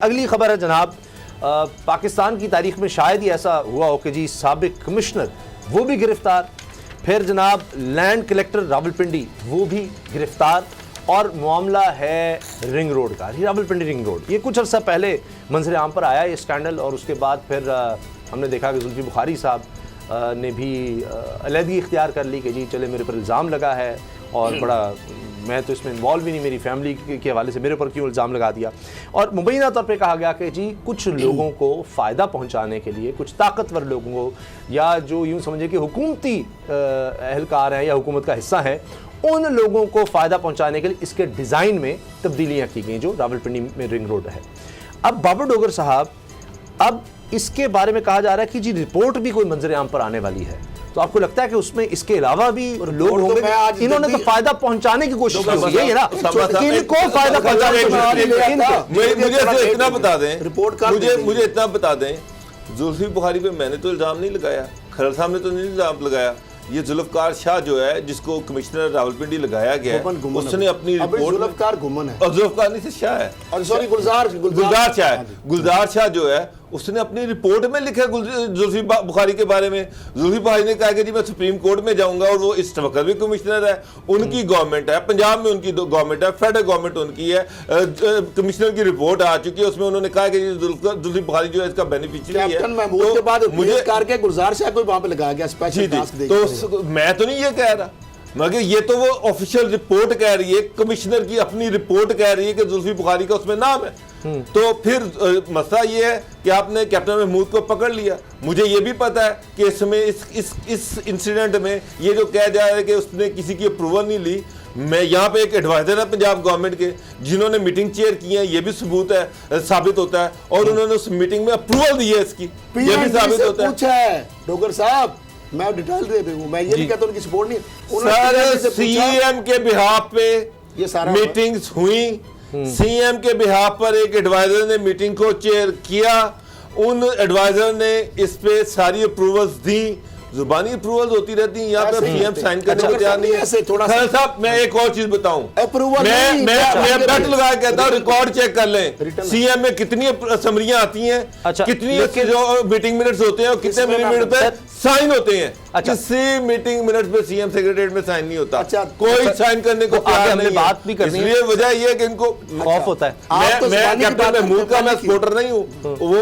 अगली खबर है जनाब, पाकिस्तान की तारीख में शायद ही ऐसा हुआ हो कि जी साबिक कमिश्नर वो भी गिरफ्तार, फिर जनाब लैंड कलेक्टर रावलपिंडी वो भी गिरफ्तार। और मामला है रिंग रोड का, रावलपिंडी रिंग रोड। ये कुछ अर्सा पहले मंजर आम पर आया ये स्कैंडल, और उसके बाद फिर हमने देखा कि जुल्फी बुखारी साहब ने भी अलहदगी इख्तियार कर ली कि जी चले मेरे पर इल्ज़ाम लगा है और बड़ा मैं तो इसमें इन्वॉल्व ही नहीं, मेरी फैमिली के हवाले से मेरे पर क्यों इल्ज़ाम लगा दिया। और मुबैना तौर पे कहा गया कि जी कुछ लोगों को फ़ायदा पहुंचाने के लिए, कुछ ताकतवर लोगों को, या जो यूँ समझे कि हुकूमती एहलकार हैं या हुकूमत का हिस्सा है, उन लोगों को फ़ायदा पहुंचाने के लिए इसके डिज़ाइन में तब्दीलियाँ की गई जो रावलपिंडी में रिंग रोड है। अब बाबर डोगर साहब, अब इसके बारे में कहा जा रहा है कि जी रिपोर्ट भी कोई मंजर आम पर आने वाली है, तो आपको लगता है कि उसमें इसके अलावा भी लोग होंगे? इन्होंने तो फायदा पहुंचाने की कोशिश की है ना, किनको फायदा पहुंचाने की कोशिश? मुझे इतना बता दें, रिपोर्ट मुझे इतना बता दें, जुल्फी बुखारी पे मैंने तो इल्जाम नहीं लगाया, खरल साहब ने तो नहीं इल्जाम लगाया। ये जुल्फकार शाह जो है जिसको कमिश्नर रावलपिंडी लगाया गया है, उसने अपनी रिपोर्ट जुल्फकार घुमन है, और जुल्फकार नहीं से शाह है, और सॉरी गुलजार शाह है, गुलजार शाह जो है उसने अपनी रिपोर्ट में लिखा जुल्फी बुखारी के बारे में। जुल्फी बुखारी ने कहा कि जी मैं सुप्रीम कोर्ट में जाऊंगा, और वो इस वक्त भी कमिश्नर है, उनकी गवर्नमेंट है, पंजाब में उनकी गवर्नमेंट है, फेडरल गवर्नमेंट उनकी है, कमिश्नर की रिपोर्ट आ चुकी है, उसमें उन्होंने कहा कि जुल्फी बुखारी जो है इसका बेनिफिशियरी है। के बाद मुझे करके गुलजार शाह को वहां पे लगाया गया स्पेशल टास्क देके। तो मैं तो नहीं ये कह रहा, मगर ये तो वो ऑफिशियल रिपोर्ट कह रही है, कमिश्नर की अपनी रिपोर्ट कह रही है कि जुल्फी बुखारी का उसमें नाम है। तो फिर मसला ये है कि आपने कैप्टन महमूद को पकड़ लिया। मुझे ये भी पता है कि इसमें इस इंसिडेंट में ये जो कह जा रहा है कि उसने किसी की अप्रूवल नहीं ली, मैं यहाँ पे एक एडवाइजर है पंजाब गवर्नमेंट के जिन्होंने मीटिंग चेयर की है, ये भी सबूत है, साबित होता है, और उन्होंने उस मीटिंग में अप्रूवल दी है इसकी, ये भी साबित होता है। डोगर साहब मैं डिटेल दे दूं, मैं ये नहीं कहता उनकी सपोर्ट नहीं, सर सीएम के बिहाफ पे ये सारा मीटिंग्स हुई, सीएम के बिहाफ पर एक एडवाइजर ने मीटिंग को चेयर किया, उन एडवाइजर ने इस पे सारी अप्रूवल्स दी, जुबानी अप्रूवल्स होती रहती हैं, यहाँ पे सीएम साइन करने को तैयार नहीं है। थोड़ा साहब मैं एक और चीज बताऊं, मैं बैट लगा कहता हूँ रिकॉर्ड चेक कर लें, सीएम में कितनी समरियां आती हैं, कितनी जो मीटिंग मिनट्स होते हैं और कितने मिनट पे साइन होते हैं। किसी मीटिंग मिनट पे सीएम सेक्रेटरीट में साइन नहीं होता, कोई साइन करने को तैयार नहीं है। बात भी करनी है, इसलिए वजह ये है कि इनको खौफ होता है। मैं कैप्टन महमूद का मैं सपोर्टर नहीं हूँ, वो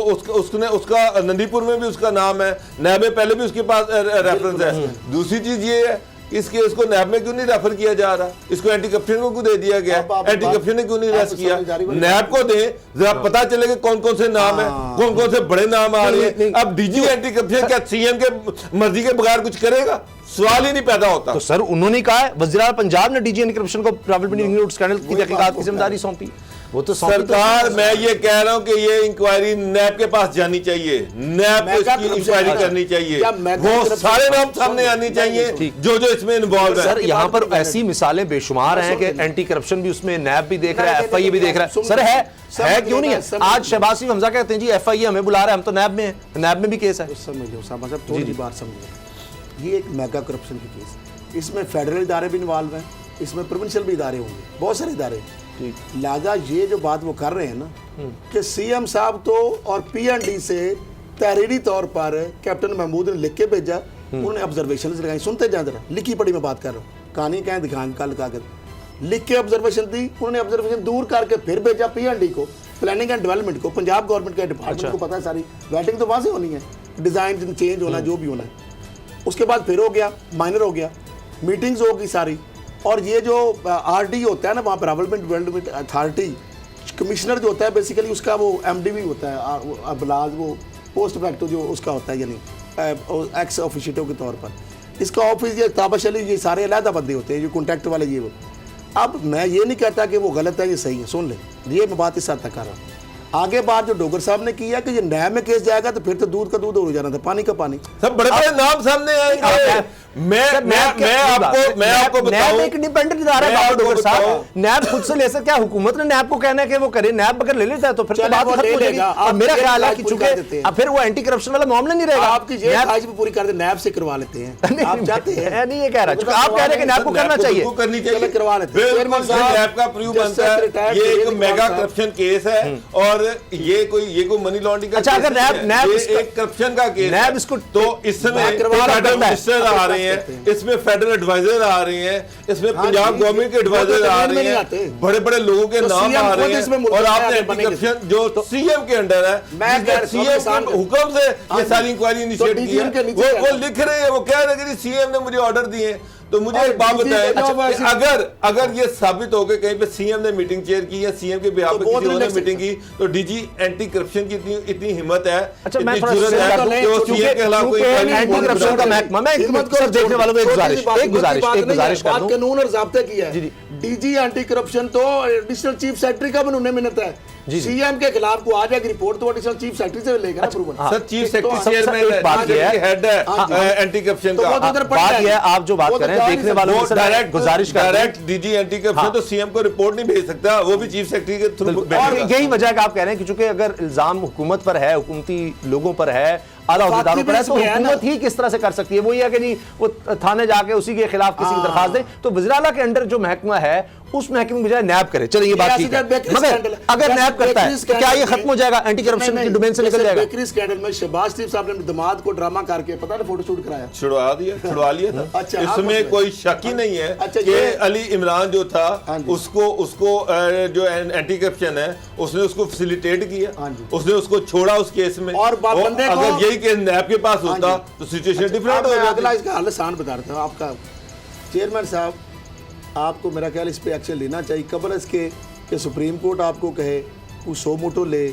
उसका नंदीपुर में भी उसका नाम है, नैब में पहले भी उसके पास रेफरेंस है। दूसरी चीज ये है इस केस को नैब में क्यों नहीं रेफर किया जा रहा, इसको एंटी करप्शन को क्यों दे दिया गया, एंटी करप्शन ने क्यों नहीं अरेस्ट किया? नैब को दे, जरा पता चले कि कौन कौन से नाम है, कौन कौन से बड़े नाम आ रहे हैं। अब डीजी एंटी करप्शन क्या सीएम के मर्जी के बगैर कुछ करेगा? सवाल ही नहीं पैदा होता। तो सर उन्होंने कहा है, वज़ीर पंजाब ने डीजी एंटी करप्शन को रावलपिंडी रिंग रोड स्कैंडल की तहकीकात की जिम्मेदारी सौंपी। वो तो सरकार, मैं ये कह रहा हूं कि ये इंक्वायरी नैब के पास जानी चाहिए, नैब को इसकी इंक्वायरी करनी चाहिए, वो सारे नाम सामने आनी चाहिए जो जो इसमें इन्वॉल्व है। सर यहाँ पर ऐसी मिसालें बेशुमार हैं कि एंटी करप्शन भी उसमें नैब भी देख रहा है, एफआईए भी देख रहा है। सर है क्यों नहीं है? आज शहबाज सिंह हमजा कहते हैं जी एफआईए हमें बुला रहा है, हम तो नैब में हैं, नैब में भी केस है। समझो साहब, थोड़ी बात समझो, ये एक मेगा करप्शन की केस, इसमें फेडरल इदारे भी इन्वॉल्व हैं, इसमें प्रोविंशियल भी इदारे होंगे, बहुत सारे इदारे। लिहाजा ये जो बात वो कर रहे हैं ना कि सीएम साहब तो और पीएनडी से तहरीरी तौर पर कैप्टन महमूद ने लिख के भेजा, उन्होंने ऑब्जर्वेशन लगाई, सुनते जाए जरा, लिखी पढ़ी मैं बात कर रहा हूँ, कहानी कहें दिखाएं कल कागज लिख के ऑब्जर्वेशन दी, उन्होंने ऑब्जर्वेशन दूर करके फिर भेजा पीएनडी को, प्लानिंग एंड डेवलपमेंट को, पंजाब गवर्नमेंट के डिपार्टमेंट को पता है, सारी वेटिंग तो वहाँ से होनी है, डिजाइन चेंज होना जो भी होना है। उसके बाद फिर हो गया, माइनर हो गया, मीटिंग्स होगी सारी, और ये जो आरडी होता है ना वहाँ पर रावलपिंडी डेवलपमेंट अथॉरिटी, कमिश्नर जो होता है बेसिकली उसका वो एमडीवी होता है, अबलाज वो पोस्ट फैक्टो जो उसका होता है, यानी एक्स ऑफिशियो के तौर पर इसका ऑफिस, ये ताबश अली, ये सारे अलहदा बंदे होते हैं जो कॉन्टैक्ट वाले ये वो। अब मैं ये नहीं कहता कि वो गलत है, ये सही है, सुन ले, ये मैं बात इस हद तक कर रहा हूँ। आगे बात जो डोगर साहब ने किया कि ये नैब में केस जाएगा तो फिर तो दूध का दूध हो जाना था, पानी का पानी। सब बड़े बड़े नाम सामने आएंगे, मैं आपको बताऊं, एक इंडिपेंडेंट इदारा है बाबा डोगर साहब, नैब खुद से ले सकता, क्या हुकूमत ने नैब को कहना है कि वो करे? नैब अगर ले लेता है तो फिर तो बात खत्म हो जाएगी। और मेरा ख्याल है कि चूंकि अब फिर वो एंटी करप्शन वाला मामला नहीं रहेगा, आपकी ये ख्वाहिश भी पूरी कर दे, नैब से करवा लेते हैं। आप चाहते हैं? नहीं, ये कह रहा है, आप कह रहे हैं कि नैब को करना चाहिए, करनी चाहिए, करवा लेते हैं। नैब का प्रूव बनता है। ये एक मेगा करप्शन केस है और ये कोई मनी लॉन्ड्रिंग का, अच्छा, अगर नैब एक करप्शन का केस है, नैब इसको तो इसमें फेडरल मिनिस्टर आ रहे हैं, इसमें फेडरल एडवाइजर आ रहे हैं, इसमें पंजाब गवर्नमेंट के एडवाइजर आ रहे हैं, बड़े बड़े लोगों के नाम आ रहे हैं, और आपने एंटी करप्शन जो सीएम के अंडर है, सीएम के हुक्म से ये सारी इंक्वायरी इनिशिएट की है, वो लिख रहे हैं, वो कह रहे हैं कि सीएम ने मुझे ऑर्डर दिए हैं। तो मुझे एक बात बताएं, अगर ये साबित हो गया कहीं पे सीएम ने मीटिंग चेयर की या सीएम के बिहाफ पे किसी और ने मीटिंग की, तो डीजी एंटी करप्शन की इतनी हिम्मत है, अच्छा, मैं इतनी जुर्रत है कि वो सीएम के खिलाफ कोई एंटी करप्शन का महकमा, मैं सब देखने वालों को एक गुजारिश कर दूं, कानून और ज़ाब्ते की है। डीजी एंटी करप्शन तो एडिशनल चीफ सेक्रेटरी का बनने मिन्नत है, सीएम के खिलाफ को आ जाएगी रिपोर्ट तो एडिशनल चीफ सेक्रेटरी से लेगा ना approval. Sir chief secretary chairman head है एंटी करप्शन का। बात ये है, आप जो बात कर रहे हैं देखने वालों को डायरेक्ट गुजारिश कर डायरेक्ट डीजी एंटी करप्शन तो सीएम को रिपोर्ट नहीं भेज सकता, वो भी चीफ सेक्रेटरी के थ्रू। और यही वजह है कि आप कह रहे हैं कि चूंकि अगर इल्जाम हुकूमत पर है, हुकूमती लोगों पर है, आला अहदेदारों पर है, तो हुकूमत ही किस तरह से कर सकती है? वो ये है कि जी वो थाने जाके उसी के खिलाफ किसी की दरखास्त दे, तो वज़ीर-ए-आला के अंडर जो महकमा है उस महकमे की बजाय नैब करे। चलिए ये बात ठीक है, मगर अगर नैब करता है तो क्या ये खत्म हो जाएगा, एंटी करप्शन की डोमेन से निकल जाएगा? बेकरी स्कैंडल में शहबाज शरीफ साहब ने दामाद को ड्रामा करके पता है फोटोशूट कराया, छुड़वा लिया था। अच्छा, इसमें कोई शक ही नहीं है कि अली इमरान जो था उसको जो एंटी करप्शन है उसने उसको फैसिलिटेट किया, उसने उसको छोड़ा उस केस में। और अगर यही केस नैब के पास होता तो सिचुएशन डिफरेंट हो जाती। इसका हाल आसान बता रहा हूं आपका चेयरमैन साहब, आपको मेरा ख्याल इस पे एक्शन लेना चाहिए कबल इसके कि सुप्रीम कोर्ट आपको कहे वो 100 मोटो ले।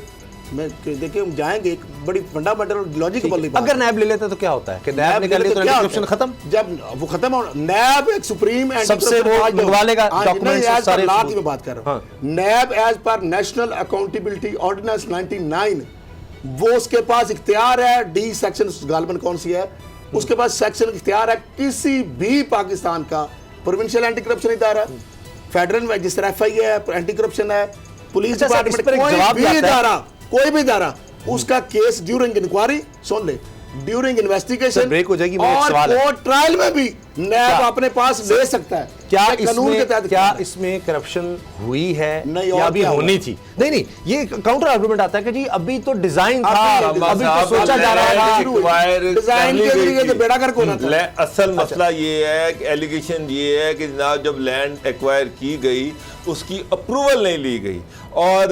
मैं देखिए हम जाएंगे एक बड़ी फंडामेंटल लॉजिकल। अगर नैब ले लेता तो क्या होता है कि नैब ने कर लिया तो एंटी करप्शन खत्म? जब वो खत्म हो, नैब एक सुप्रीम सबसे वो मंगवा लेगा डॉक्यूमेंट्स सारे। की मैं बात कर रहा हूं, NAB as per national accountability ordinance 99 वो उसके पास इख्तियार है, डी सेक्शन गालबन कौन सी है, उसके पास सेक्शन इख्तियार है किसी भी पाकिस्तान का प्रोविंशियल एंटी करप्शन इदारा, फेडरल में जिस तरह एफआई है एंटी करप्शन है, पुलिस डिपार्टमेंट, कोई भी इदारा उसका केस ड्यूरिंग इंक्वायरी सुन ले, ड्यूरिंग इन्वेस्टिगेशन ब्रेक हो जाएगी। और कोर्ट ट्रायल में भी नैब अपने पास ले सकता है। क्या कानून के तहत क्या इसमें करप्शन हुई है नहीं, या अभी होनी थी? नहीं, ये काउंटर आर्गुमेंट आता है कि जी अभी तो डिजाइन था, अभी तो सोचा जा रहा था, डिजाइन के जरिए तो बेड़ा गर्क होना था। असल मसला ये है कि एलिगेशन ये है कि जनाब जब लैंड एक्वायर की गई उसकी अप्रूवल नहीं ली गई और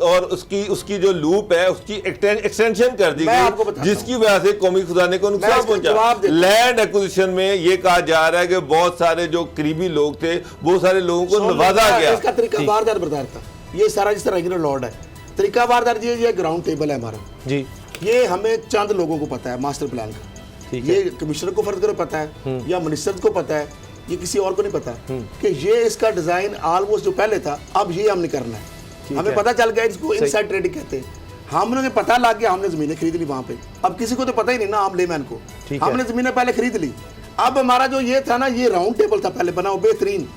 और उसकी जो लूप है उसकी एक्सटेंशन कर दी गई, जिसकी वजह से कौमी खजाने को नुकसान पहुंचा। लैंड एक्विजिशन में ये कहा जा रहा है कि बहुत सारे जो करीबी लोग थे वो सारे लोगों को नवाजा गया। इसका तरीका वारदार बरदार था, ये सारा जिस तरह रेगुलर लॉर्ड है तरीका वारदार जी, ये ग्राउंड टेबल है हमारा जी, ये हमें चंद लोगों को पता है मास्टर प्लान का, ये कमिश्नर को फर्ज करो पता है या मिनिस्टर को पता है, ये किसी और को नहीं पता कि ये इसका डिजाइन ऑलमोस्ट जो पहले था अब ये हमने करना है। हमें पता चल गया, इसको इनसाइड ट्रेडिंग कहते हैं। हमने पता लग गया, हमने जमीनें खरीद ली वहां पे, अब किसी को तो पता ही नहीं ना, आम लेमैन को, हमने जमीनें पहले खरीद ली। अब हमारा जो ये था ना, ये राउंड टेबल था पहले बना बेहतरीन,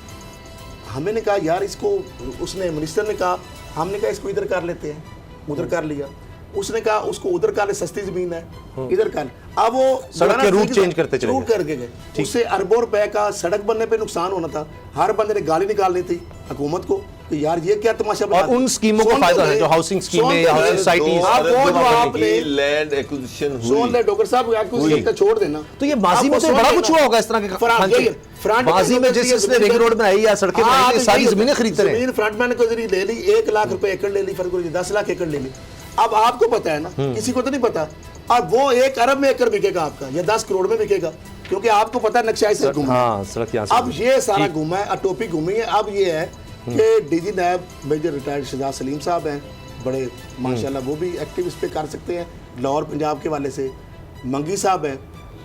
हमने कहा यार इसको, उसने मिनिस्टर ने कहा, हमने कहा इसको इधर कर लेते हैं, उधर कर लिया, उसने कहा उसको उधर कर ले, सस्ती जमीन है इधर कर। अब वो सड़क के रूट चेंज करते चले गए, उससे अरबों रुपए का सड़क बनने पे नुकसान होना था। हर बंदे ने गाली निकालनी थी हुकूमत को कि यार ये क्या तमाशा बना। और उन स्कीमों का फायदा है जो हाउसिंग स्कीमें या हाउसिंग सोसाइटीज, वो जो आपने लैंड एक्विजिशन हुई, सुन ले डॉक्टर साहब एक्विजिशन छोड़ देना, तो ये माजी में तो बड़ा कुछ हुआ होगा इस तरह के माजी में, जिसने रिंग रोड बनाई या सड़कें बनाई, सारी जमीनें खरीदते रहे, जमीन फ्रंटमैन को जरिए ले ली, 1 लाख रुपए एकड़ ले ली, फर्क 10 लाख एकड़ ले ली। अब आपको पता है ना, किसी को तो नहीं पता, अब वो 1 अरब में एकड़ बिकेगा आपका या 10 करोड़ में बिकेगा, क्योंकि आपको पता है नक्शा से घूमा। अब ये सारा घूमा है, टोपी घूमी है। अब ये है कि DG NAB major retired Shahzad Saleem साहब हैं, बड़े माशाल्लाह वो भी एक्टिव इस पे कर सकते हैं, लाहौर पंजाब के वाले से मंगी साहब हैं।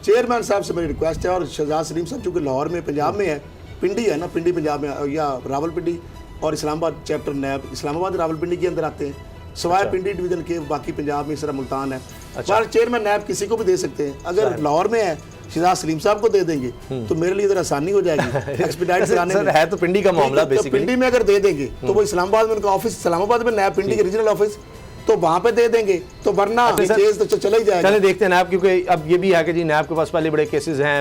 चेयरमैन साहब से मेरी रिक्वेस्ट है, और शहजाद सलीम साहब चूँकि लाहौर में पंजाब में है, पिंडी है ना, पिंडी पंजाब में या रावलपिंडी और इस्लामाबाद चैप्टर नैब इस्लामाबाद रावलपिंडी के अंदर आते हैं, सवाए पिंडी डिवीजन के, बाकी पंजाब में इस तरह मुल्तान है। पर चेयरमैन नैब किसी को भी दे सकते हैं। अगर लाहौर में है शहजाद सलीम साहब को दे देंगे तो मेरे लिए इधर आसानी हो जाएगी एक्सपीडाइट कराने सर, में। है तो पिंडी का मामला तो बेसिकली। पिंडी में अगर दे देंगे तो वो इस्लामाबाद में उनका ऑफिस, इस्लामाबाद में नया पिंडी के रीजनल ऑफिस, तो वहां पे दे देंगे, तो वरना अच्छा, सर, केस तो चला ही जाएगा। चले देखते हैं नैब, क्योंकि अब ये भी है कि जी नैब के पास पहले बड़े केसेस हैं,